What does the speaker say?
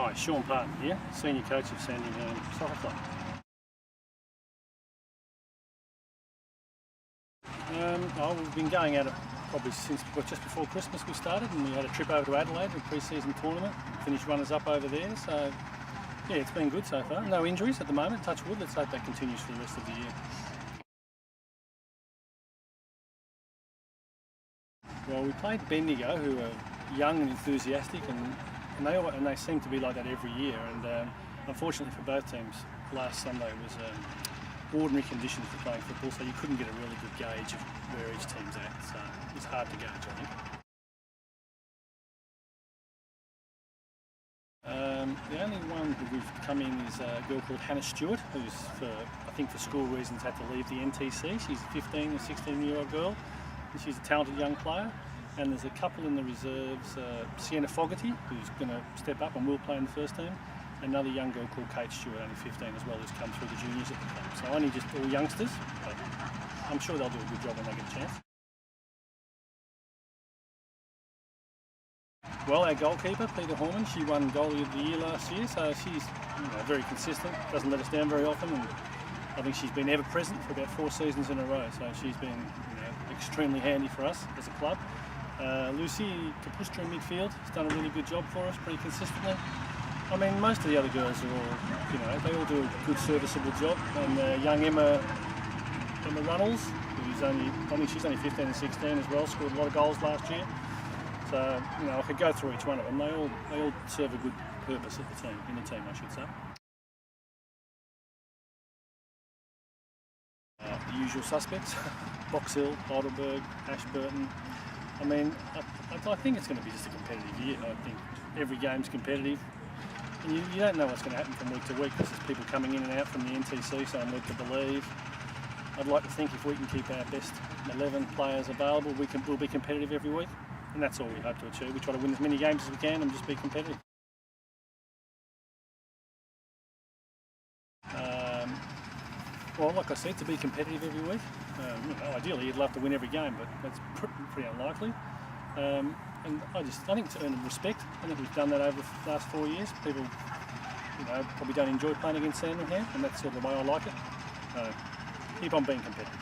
Hi, Shaun Parton here, Senior Coach of Sandringham Soccer Club. We've been going at it probably since just before Christmas we started, and we had a trip over to Adelaide, a pre-season tournament, finished runners-up over there, so yeah, it's been good so far. No injuries at the moment, touch wood, let's hope that continues for the rest of the year. Well, we played Bendigo, who are young and enthusiastic, and they seem to be like that every year. And unfortunately for both teams, last Sunday was ordinary conditions for playing football, so you couldn't get a really good gauge of where each team's at. So it's hard to gauge, I think. The only one who we've come in is a girl called Hannah Stewart, who's, I think for school reasons, had to leave the NTC. She's a 15 or 16-year-old girl, and she's a talented young player. And there's a couple in the reserves, Sienna Fogarty, who's going to step up and will play in the first team, and another young girl called Kate Stewart, only 15 as well, who's come through the juniors at the club. So only just all youngsters, but I'm sure they'll do a good job when they get a chance. Well, our goalkeeper, Peter Horman, she won Goalie of the Year last year, so she's very consistent, doesn't let us down very often, and I think she's been ever present for about 4 seasons in a row, so she's been extremely handy for us as a club. Lucy Kapustra in midfield has done a really good job for us, pretty consistently. I mean, most of the other girls are all, they all do a good, serviceable job. And young Emma Runnels, I think she's only 15 and 16 as well, scored a lot of goals last year. So, I could go through each one of them. They all serve a good purpose in the team, I should say. The usual suspects: Box Hill, Heidelberg, Ashburton. I mean, I think it's going to be just a competitive year. I think every game's competitive. And you don't know what's going to happen from week to week, because there's people coming in and out from the NTC, so I'm led to believe. I'd like to think if we can keep our best 11 players available, we'll be competitive every week. And that's all we hope to achieve. We try to win as many games as we can and just be competitive. Well, like I said, to be competitive every week. Ideally you'd love to win every game, but that's pretty unlikely. And I think to earn respect, I think we've done that over the last 4 years. People, probably don't enjoy playing against Sandringham, and that's sort of the way I like it. Keep on being competitive.